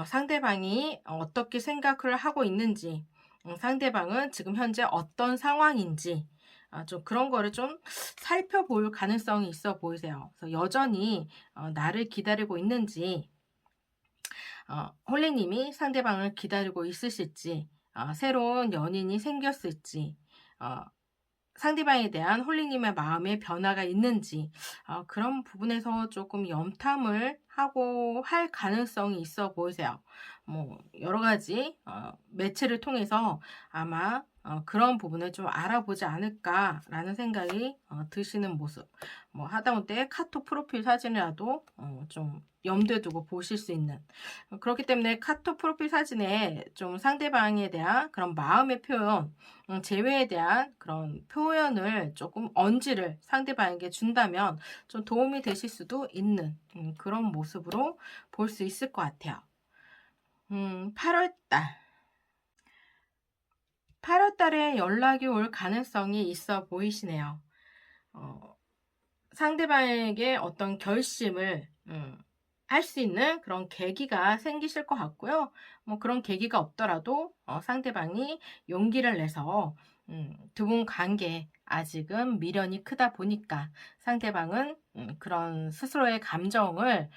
[SPEAKER 1] 상대방이 어떻게 생각을 하고 있는지, 상대방은 지금 현재 어떤 상황인지, 좀 그런 거를 좀 살펴볼 가능성이 있어 보이세요. 그래서 여전히 나를 기다리고 있는지, 홀리님이 상대방을 기다리고 있으실지, 새로운 연인이 생겼을지, 어, 상대방에 대한 홀리님의 마음의 변화가 있는지, 그런 부분에서 조금 염탐을 하고 할 가능성이 있어 보이세요. 뭐 여러 가지 매체를 통해서 아마 그런 부분을 좀 알아보지 않을까라는 생각이 드시는 모습. 뭐 하다못해 카톡 프로필 사진이라도 좀 염두에 두고 보실 수 있는, 그렇기 때문에 카톡 프로필 사진에 좀 상대방에 대한 그런 마음의 표현, 재회에 대한 그런 표현을 조금 언지를 상대방에게 준다면 좀 도움이 되실 수도 있는 그런 모습으로 볼 수 있을 것 같아요. 8월달. 8월달에 연락이 올 가능성이 있어 보이시네요. 상대방에게 어떤 결심을 할 수 있는 그런 계기가 생기실 것 같고요. 뭐 그런 계기가 없더라도 상대방이 용기를 내서 두 분 관계 아직은 미련이 크다 보니까 상대방은 그런 스스로의 감정을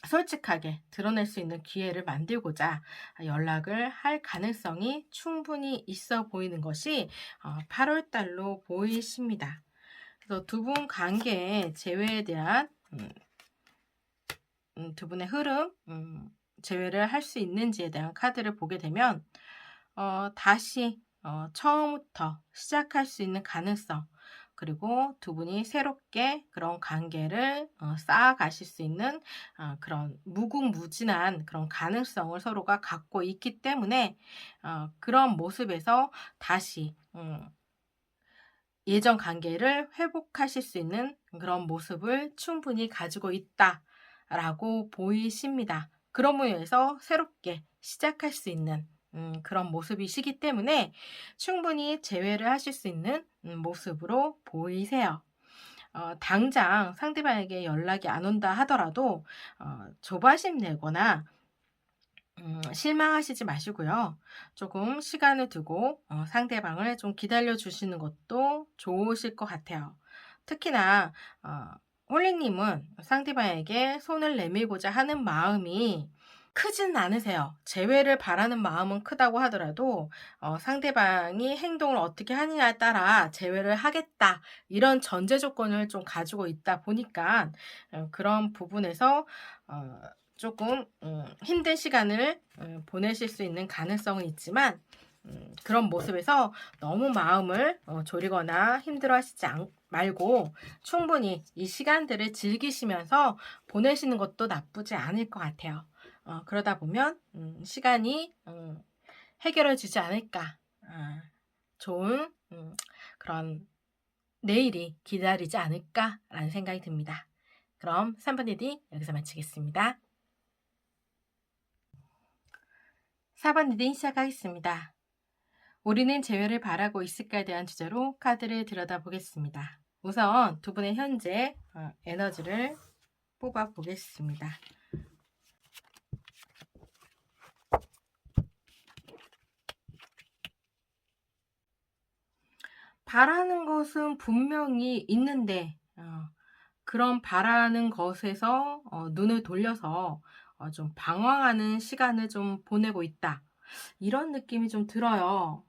[SPEAKER 1] 솔직하게 드러낼 수 있는 기회를 만들고자 연락을 할 가능성이 충분히 있어 보이는 것이 8월 달로 보이십니다. 그래서 두 분 관계의 재회에 대한 두 분의 흐름, 재회를 할 수 있는지에 대한 카드를 보게 되면 다시 처음부터 시작할 수 있는 가능성, 그리고 두 분이 새롭게 그런 관계를 쌓아가실 수 있는 그런 무궁무진한 그런 가능성을 서로가 갖고 있기 때문에 그런 모습에서 다시 예전 관계를 회복하실 수 있는 그런 모습을 충분히 가지고 있다라고 보이십니다. 그런 면에서 새롭게 시작할 수 있는 그런 모습이시기 때문에 충분히 재회를 하실 수 있는 모습으로 보이세요. 당장 상대방에게 연락이 안 온다 하더라도 조바심 내거나 실망하시지 마시고요. 조금 시간을 두고 상대방을 좀 기다려 주시는 것도 좋으실 것 같아요. 특히나 홀리님은 상대방에게 손을 내밀고자 하는 마음이 크진 않으세요. 재회를 바라는 마음은 크다고 하더라도 상대방이 행동을 어떻게 하느냐에 따라 재회를 하겠다, 이런 전제 조건을 좀 가지고 있다 보니까 그런 부분에서 조금 힘든 시간을 보내실 수 있는 가능성은 있지만 그런 모습에서 너무 마음을 졸이거나 힘들어하시지 말고 충분히 이 시간들을 즐기시면서 보내시는 것도 나쁘지 않을 것 같아요. 그러다 보면 시간이 해결해주지 않을까, 좋은 그런 내일이 기다리지 않을까라는 생각이 듭니다. 그럼 3번 리딩 여기서 마치겠습니다. 4번 리딩 시작하겠습니다. 우리는 재회를 바라고 있을까에 대한 주제로 카드를 들여다보겠습니다. 우선 두 분의 현재 에너지를 뽑아보겠습니다. 바라는 것은 분명히 있는데 그런 바라는 것에서 눈을 돌려서 좀 방황하는 시간을 좀 보내고 있다, 이런 느낌이 좀 들어요.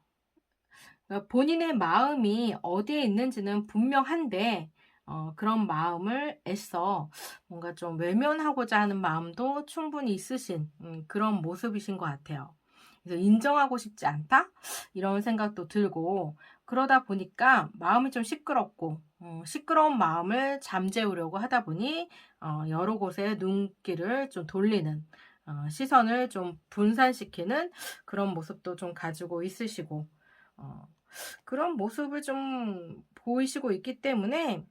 [SPEAKER 1] 그러니까 본인의 마음이 어디에 있는지는 분명한데 그런 마음을 애써 뭔가 좀 외면하고자 하는 마음도 충분히 있으신 그런 모습이신 것 같아요. 그래서 인정하고 싶지 않다, 이런 생각도 들고, 그러다 보니까 마음이 좀 시끄럽고 시끄러운 마음을 잠재우려고 하다 보니 여러 곳에 눈길을 좀 돌리는, 시선을 좀 분산시키는 그런 모습도 좀 가지고 있으시고, 그런 모습을 좀 보이시고 있기 때문에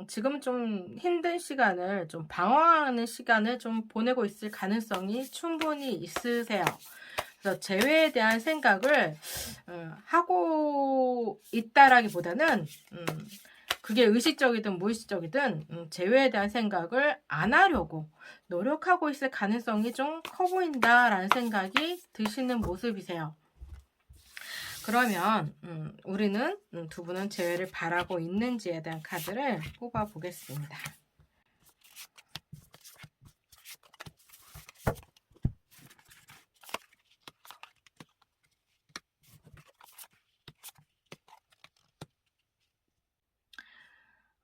[SPEAKER 1] 지금은 좀 힘든 시간을, 좀 방황하는 시간을 좀 보내고 있을 가능성이 충분히 있으세요. 그래서 재회에 대한 생각을 하고 있다라기보다는 그게 의식적이든 무의식적이든 재회에 대한 생각을 안 하려고 노력하고 있을 가능성이 좀 커 보인다라는 생각이 드시는 모습이세요. 그러면 우리는 두 분은 재회를 바라고 있는지에 대한 카드를 뽑아 보겠습니다.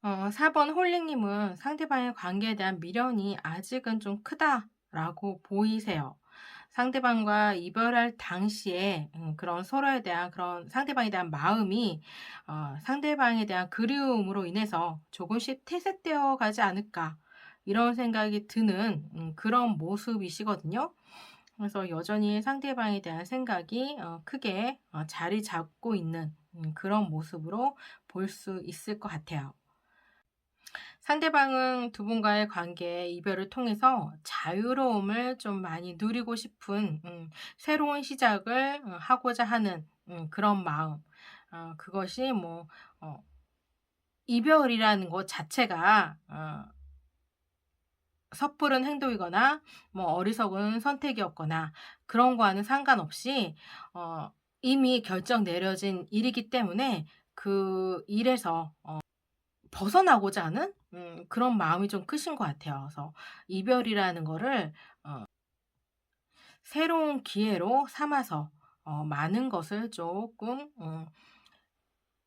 [SPEAKER 1] 어, 4번 홀링님은 상대방의 관계에 대한 미련이 아직은 좀 크다라고 보이세요. 상대방과 이별할 당시에 그런 서로에 대한 그런 상대방에 대한 마음이 상대방에 대한 그리움으로 인해서 조금씩 퇴색되어 가지 않을까 이런 생각이 드는 그런 모습이시거든요. 그래서 여전히 상대방에 대한 생각이 크게 자리 잡고 있는 그런 모습으로 볼 수 있을 것 같아요. 상대방은 두 분과의 관계, 이별을 통해서 자유로움을 좀 많이 누리고 싶은 새로운 시작을 하고자 하는 그런 마음. 그것이 뭐 어, 이별이라는 것 자체가 섣부른 행동이거나 뭐 어리석은 선택이었거나 그런 거와는 상관없이 이미 결정 내려진 일이기 때문에 그 일에서 벗어나고자 하는 그런 마음이 좀 크신 것 같아요. 그래서 이별이라는 거를 새로운 기회로 삼아서 많은 것을 조금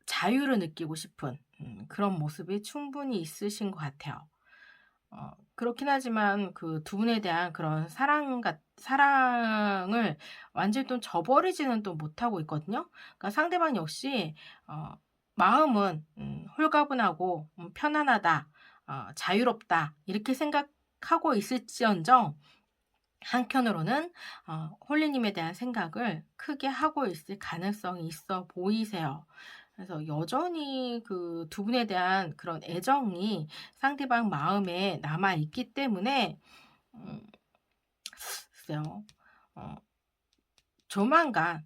[SPEAKER 1] 자유를 느끼고 싶은 그런 모습이 충분히 있으신 것 같아요. 그렇긴 하지만 그 두 분에 대한 그런 사랑을 완전히 또 저버리지는 또 못하고 있거든요. 그러니까 상대방 역시 마음은 홀가분하고 편안하다, 자유롭다 이렇게 생각하고 있을지언정 한켠으로는 홀리님에 대한 생각을 크게 하고 있을 가능성이 있어 보이세요. 그래서 여전히 그 두 분에 대한 그런 애정이 상대방 마음에 남아 있기 때문에 음, 글쎄요. 어, 조만간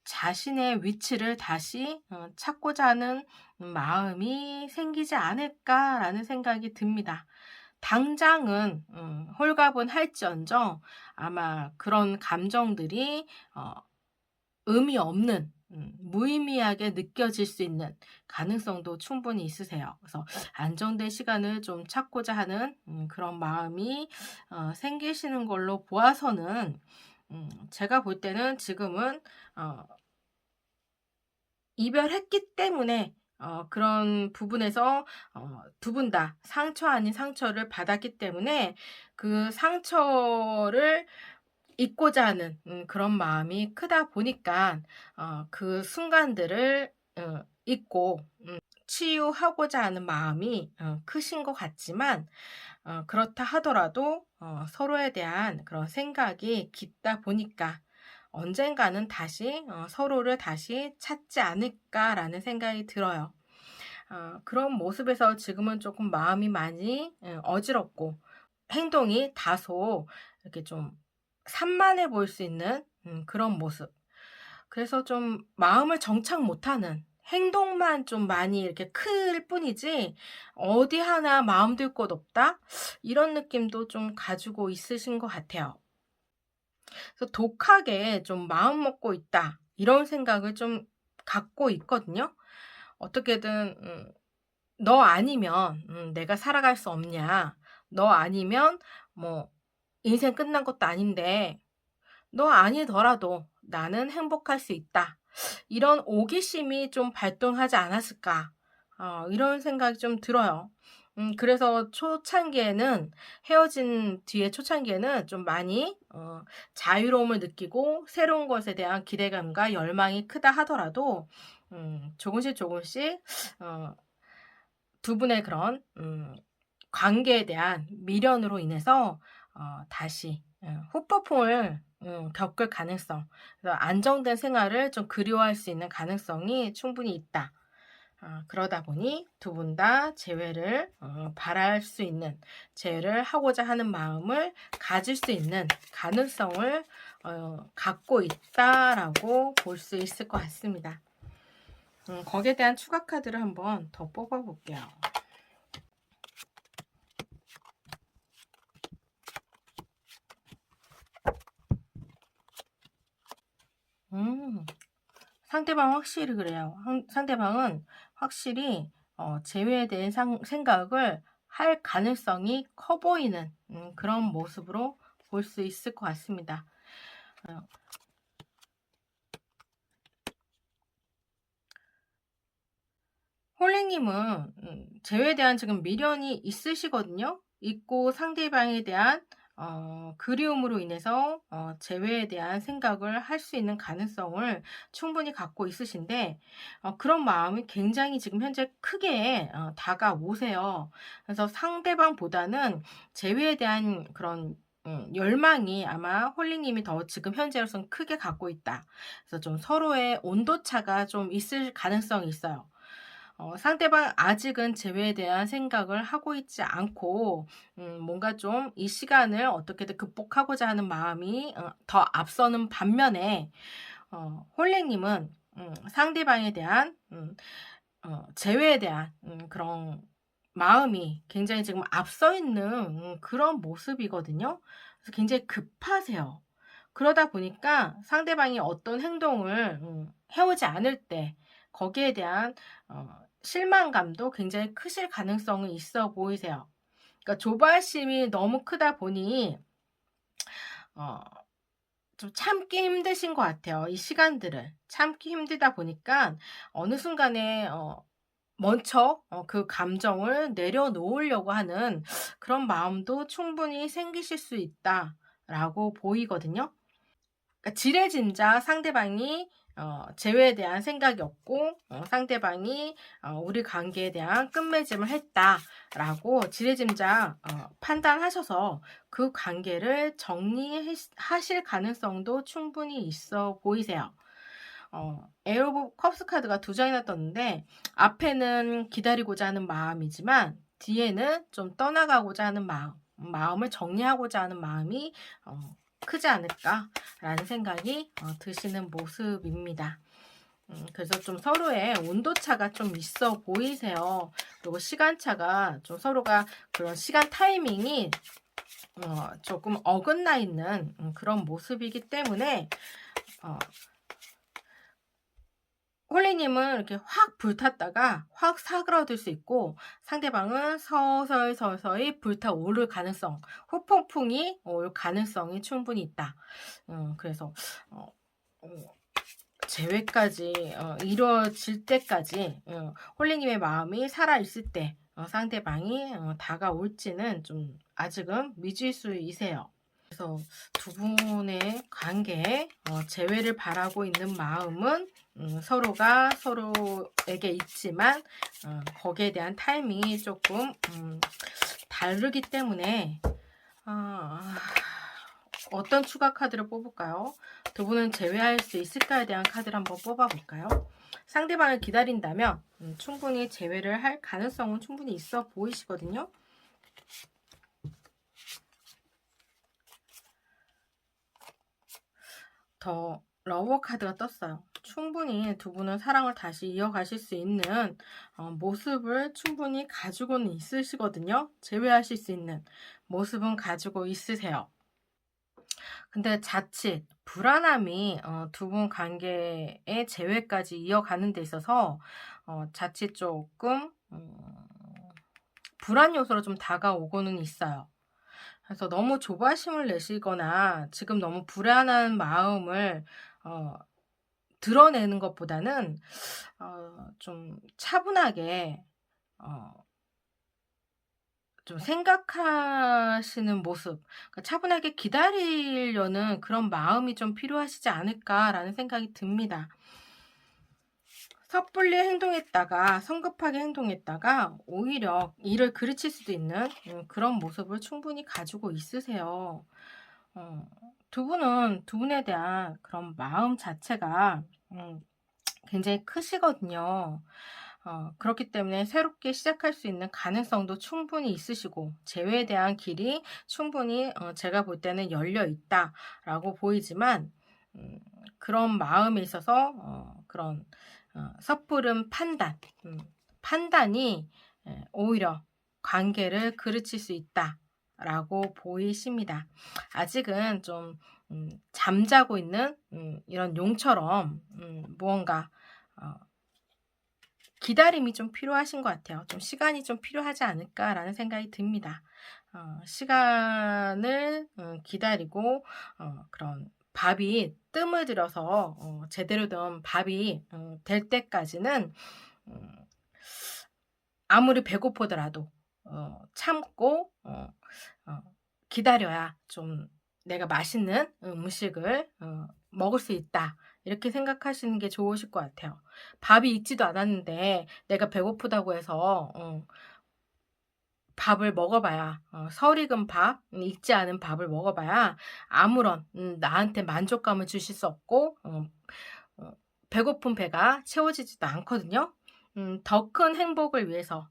[SPEAKER 1] 자신의 위치를 다시 찾고자 하는 마음이 생기지 않을까라는 생각이 듭니다. 당장은 홀가분할지언정 아마 그런 감정들이 의미 없는 무의미하게 느껴질 수 있는 가능성도 충분히 있으세요. 그래서 안정된 시간을 좀 찾고자 하는 그런 마음이 생기시는 걸로 보아서는 제가 볼 때는 지금은 이별했기 때문에 그런 부분에서 두 분 다 상처 아닌 상처를 받았기 때문에 그 상처를 잊고자 하는 그런 마음이 크다 보니까 그 순간들을 잊고 치유하고자 하는 마음이 크신 것 같지만 그렇다 하더라도 서로에 대한 그런 생각이 깊다 보니까 언젠가는 다시 서로를 다시 찾지 않을까라는 생각이 들어요. 그런 모습에서 지금은 조금 마음이 많이 어지럽고 행동이 다소 이렇게 좀 산만해 보일 수 있는 그런 모습. 그래서 좀 마음을 정착 못하는 행동만 좀 많이 이렇게 클 뿐이지 어디 하나 마음 둘 곳 없다? 이런 느낌도 좀 가지고 있으신 것 같아요. 그래서 독하게 좀 마음 먹고 있다. 이런 생각을 좀 갖고 있거든요. 어떻게든 너 아니면 내가 살아갈 수 없냐. 너 아니면 뭐 인생 끝난 것도 아닌데 너 아니더라도 나는 행복할 수 있다. 이런 오기심이 좀 발동하지 않았을까. 이런 생각이 좀 들어요. 그래서 초창기에는 헤어진 뒤에 초창기에는 좀 많이 자유로움을 느끼고 새로운 것에 대한 기대감과 열망이 크다 하더라도 조금씩 조금씩 두 분의 그런 관계에 대한 미련으로 인해서 다시 후폭풍을 겪을 가능성, 그래서 안정된 생활을 좀 그리워할 수 있는 가능성이 충분히 있다. 그러다 보니 두 분 다 재회를 바랄 수 있는, 재회를 하고자 하는 마음을 가질 수 있는 가능성을 갖고 있다라고 볼 수 있을 것 같습니다. 거기에 대한 추가 카드를 한번 더 뽑아볼게요. 상대방 확실히 그래요. 상대방은 확실히 재회에 대한 생각을 할 가능성이 커 보이는 그런 모습으로 볼 수 있을 것 같습니다. 홀링님은 재회에 대한 지금 미련이 있으시거든요. 있고 상대방에 대한 그리움으로 인해서 재회에 대한 생각을 할 수 있는 가능성을 충분히 갖고 있으신데 그런 마음이 굉장히 지금 현재 크게 다가오세요. 그래서 상대방보다는 재회에 대한 그런 열망이 아마 홀리님이 더 지금 현재로서는 크게 갖고 있다. 그래서 좀 서로의 온도차가 좀 있을 가능성이 있어요. 상대방 아직은 재회에 대한 생각을 하고 있지 않고 뭔가 좀 이 시간을 어떻게든 극복하고자 하는 마음이 더 앞서는 반면에 홀랭님은 상대방에 대한 재회에 대한 그런 마음이 굉장히 지금 앞서 있는 그런 모습이거든요. 그래서 굉장히 급하세요. 그러다 보니까 상대방이 어떤 행동을 해오지 않을 때 거기에 대한 실망감도 굉장히 크실 가능성이 있어 보이세요. 그러니까 조바심이 너무 크다 보니 좀 참기 힘드신 것 같아요. 이 시간들을 참기 힘들다 보니까 어느 순간에 먼저 그 감정을 내려놓으려고 하는 그런 마음도 충분히 생기실 수 있다라고 보이거든요. 그러니까 지레짐작 상대방이 재회에 대한 생각이 없고 상대방이 우리 관계에 대한 끝맺음을 했다라고 지레짐작 판단하셔서 그 관계를 정리하실 가능성도 충분히 있어 보이세요. 에어 오브 컵스 카드가 2장이나 떴는데 앞에는 기다리고자 하는 마음이지만 뒤에는 좀 떠나가고자 하는 마음을 정리하고자 하는 마음이 크지 않을까라는 생각이 드시는 모습입니다. 그래서 좀 서로의 온도차가 좀 있어 보이세요. 그리고 시간차가 좀 서로가 그런 시간 타이밍이 조금 어긋나 있는 그런 모습이기 때문에 홀리님은 이렇게 확 불탔다가 확 사그러들 수 있고 상대방은 서서히 불타오를 가능성, 후폭풍이 올 가능성이 충분히 있다. 그래서 재회까지 이루어질 때까지 홀리님의 마음이 살아있을 때 상대방이 다가올지는 좀 아직은 미지수이세요. 그래서 두 분의 관계에 재회를 바라고 있는 마음은 서로가 서로에게 있지만 거기에 대한 타이밍이 조금 다르기 때문에 어떤 추가 카드를 뽑을까요? 두 분은 재회할 수 있을까에 대한 카드를 한번 뽑아볼까요? 상대방을 기다린다면 충분히 재회를 할 가능성은 충분히 있어 보이시거든요. 더 러버 카드가 떴어요. 충분히 두 분은 사랑을 다시 이어가실 수 있는 모습을 충분히 가지고는 있으시거든요. 재회하실 수 있는 모습은 가지고 있으세요. 근데 자칫 불안함이 두 분 관계의 재회까지 이어가는 데 있어서 자칫 조금 불안 요소로 좀 다가오고는 있어요. 그래서 너무 조바심을 내시거나 지금 너무 불안한 마음을 드러내는 것보다는 좀 차분하게 좀 생각하시는 모습, 그러니까 차분하게 기다리려는 그런 마음이 좀 필요하시지 않을까라는 생각이 듭니다. 섣불리 행동했다가 성급하게 행동했다가 오히려 일을 그르칠 수도 있는 그런 모습을 충분히 가지고 있으세요. 두 분에 대한 그런 마음 자체가 굉장히 크시거든요. 그렇기 때문에 새롭게 시작할 수 있는 가능성도 충분히 있으시고 재회에 대한 길이 충분히 제가 볼 때는 열려 있다라고 보이지만 그런 마음에 있어서 그런 섣부른 판단, 판단이 오히려 관계를 그르칠 수 있다라고 보이십니다. 아직은 좀 잠자고 있는 이런 용처럼 무언가 기다림이 좀 필요하신 것 같아요. 좀 시간이 좀 필요하지 않을까라는 생각이 듭니다. 시간을 기다리고 그런 밥이 뜸을 들여서 제대로 된 밥이 될 때까지는 아무리 배고프더라도 참고 기다려야 좀 내가 맛있는 음식을 먹을 수 있다. 이렇게 생각하시는 게 좋으실 것 같아요. 밥이 익지도 않았는데 내가 배고프다고 해서 밥을 먹어봐야 설익은 밥, 익지 않은 밥을 먹어봐야 아무런 나한테 만족감을 주실 수 없고 배고픈 배가 채워지지도 않거든요. 더 큰 행복을 위해서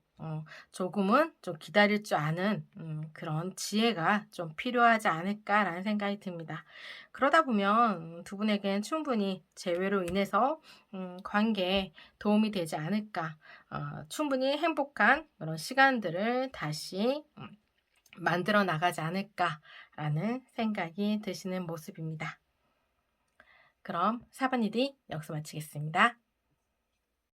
[SPEAKER 1] 조금은 좀 기다릴 줄 아는 그런 지혜가 좀 필요하지 않을까라는 생각이 듭니다. 그러다 보면 두 분에겐 충분히 재회로 인해서 관계에 도움이 되지 않을까. 충분히 행복한 그런 시간들을 다시 만들어 나가지 않을까라는 생각이 드시는 모습입니다. 그럼 4번 일이 여기서 마치겠습니다.